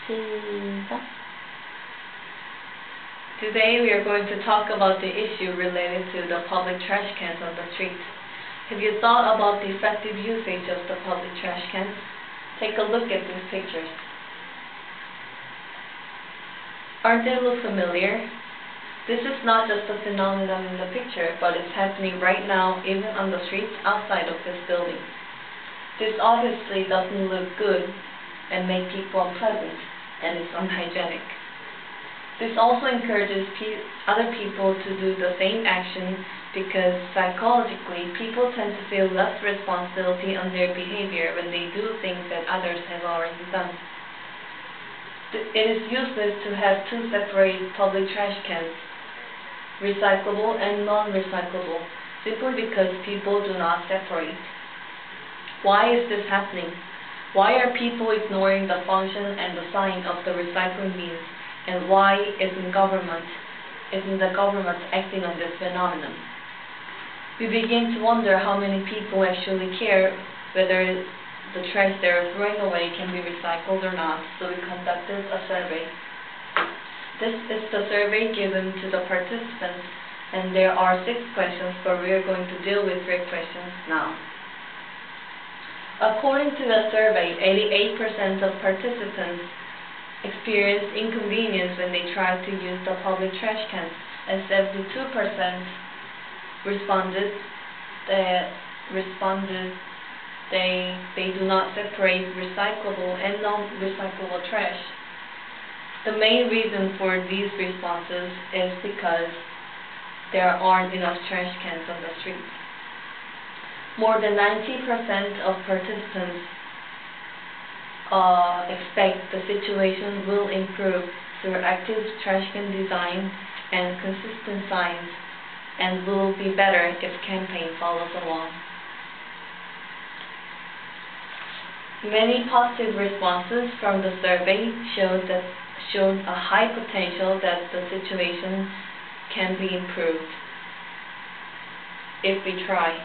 시작. Today we are going to talk about the issue related to the public trash cans on the street. Have you thought about the effective usage of the public trash cans? Take a look at these pictures. Aren't they look familiar? This is not just a phenomenon in the picture, but it's happening right now even on the streets outside of this building. This obviously doesn't look good and make people unpleasant, and it's unhygienic. This also encourages other people to do the same action because psychologically people tend to feel less responsibility on their behavior when they do things that others have already done. It is useless to have two separate public trash cans, recyclable and non-recyclable, simply because people do not separate. Why is this happening? Why are people ignoring the function and the sign of the recycling bins? And why isn't the government acting on this phenomenon? We begin to wonder how many people actually care whether the trash they are throwing away can be recycled or not, so we conducted a survey. This is the survey given to the participants, and there are 6 questions, but we are going to deal with 3 questions now. According to the survey, 88% of participants experienced inconvenience when they tried to use the public trash cans, and 72% responded they do not separate recyclable and non-recyclable trash. The main reason for these responses is because there aren't enough trash cans on the streets. More than 90% of participants expect the situation will improve through active trash can design and consistent signs, and will be better if campaign follows along. Many positive responses from the survey showed a high potential that the situation can be improved if we try.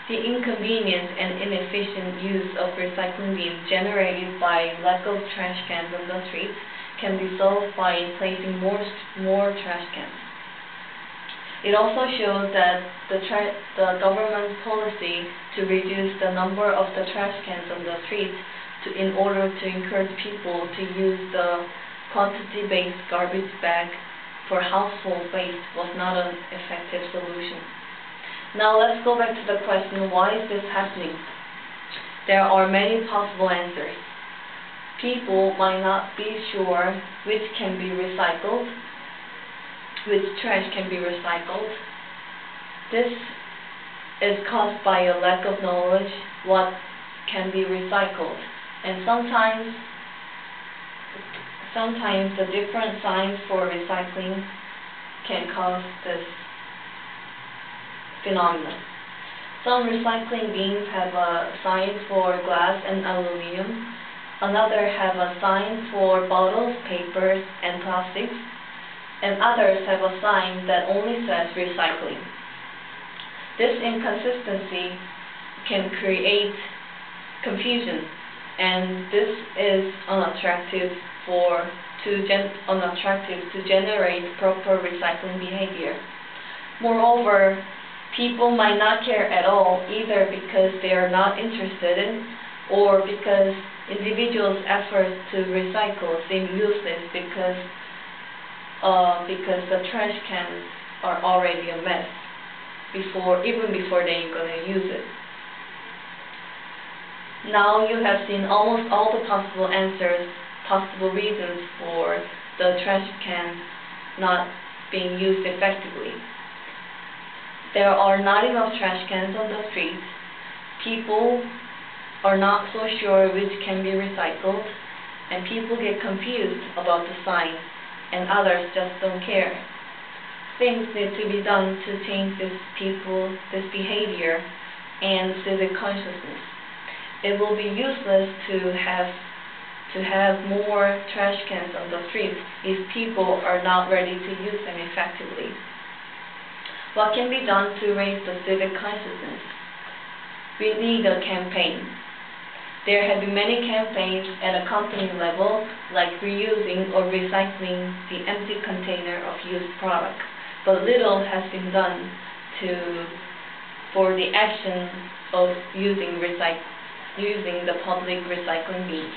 The inconvenience and inefficient use of recycling bins generated by lack of trash cans on the streets can be solved by placing more trash cans. It also shows that the government's policy to reduce the number of the trash cans on the streets in order to encourage people to use the quantity-based garbage bag for household waste was not an effective solution. Now let's go back to the question, why is this happening? There are many possible answers. People might not be sure which can be recycled, which trash can be recycled. This is caused by a lack of knowledge what can be recycled, and sometimes the different signs for recycling can cause this phenomenon. Some recycling bins have a sign for glass and aluminum, another have a sign for bottles, papers, and plastics, and others have a sign that only says recycling. This inconsistency can create confusion, and this is unattractive to generate proper recycling behavior. Moreover, people might not care at all, either because they are not interested in, or because individuals' efforts to recycle seem useless because the trash cans are already a mess even before they're going to use it. Now you have seen almost all the possible reasons for the trash can not being used effectively. There are not enough trash cans on the streets. People are not so sure which can be recycled, and people get confused about the sign, and others just don't care. Things need to be done to change this behavior and civic consciousness. It will be useless to have more trash cans on the streets if people are not ready to use them effectively. What can be done to raise the civic consciousness? We need a campaign. There have been many campaigns at a company level, like reusing or recycling the empty container of used product, but little has been done for the action of using the public recycling bins.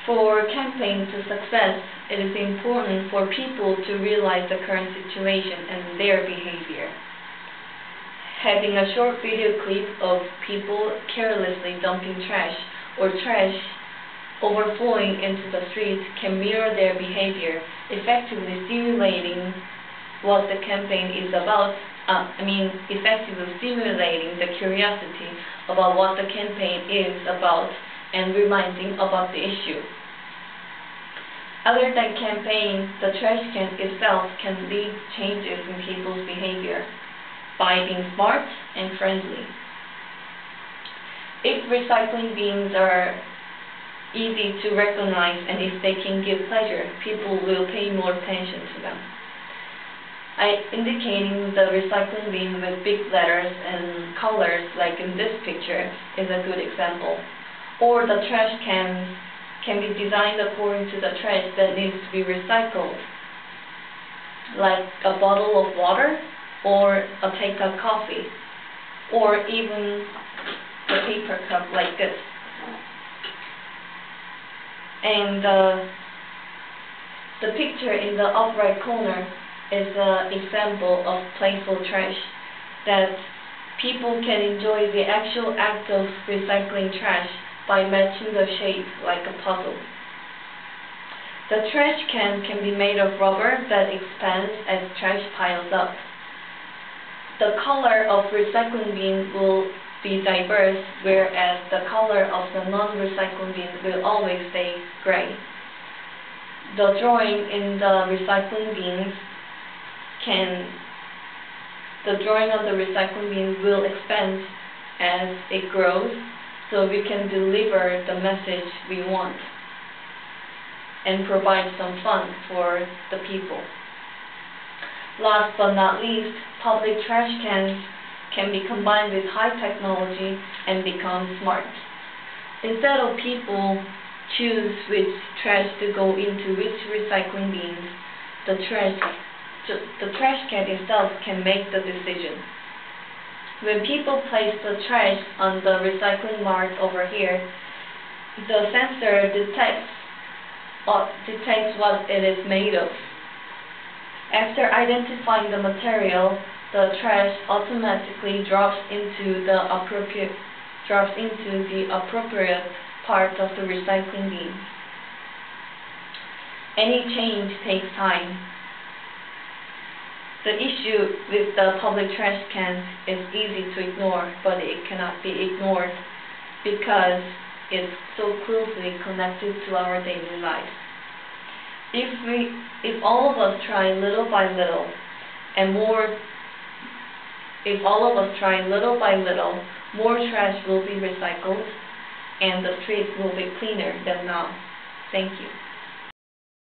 For campaign to success, it is important for people to realize the current situation and their behavior. Having a short video clip of people carelessly dumping trash or trash overflowing into the streets can mirror their behavior, effectively stimulating what the campaign is about. Effectively stimulating the curiosity about what the campaign is about and reminding about the issue. Other than campaign, the trash can itself can lead changes in people's behavior by being smart and friendly. If recycling bins are easy to recognize and if they can give pleasure, people will pay more attention to them. Indicating the recycling bin with big letters and colors, like in this picture, is a good example. Or the trash cans can be designed according to the trash that needs to be recycled, like a bottle of water, or a take-out coffee, or even the paper cup like this. And the picture in the upper right corner is an example of playful trash, that people can enjoy the actual act of recycling trash by matching the shape like a puzzle. The trash can be made of rubber that expands as trash piles up. The color of recycling bin will be diverse, whereas the color of the non-recycling bin will always stay gray. The drawing in the recycling bins on the recycling bin will expand as it grows, so we can deliver the message we want and provide some fun for the people. Last but not least, public trash cans can be combined with high technology and become smart. Instead of people choose which trash to go into which recycling bins, the trash can itself can make the decision. When people place the trash on the recycling mart over here, the sensor detects what it is made of. After identifying the material, the trash automatically drops into the appropriate part of the recycling bin. Any change takes time. The issue with the public trash cans is easy to ignore, but it cannot be ignored because it's so closely connected to our daily life. If all of us try little by little, more trash will be recycled and the streets will be cleaner than now. Thank you.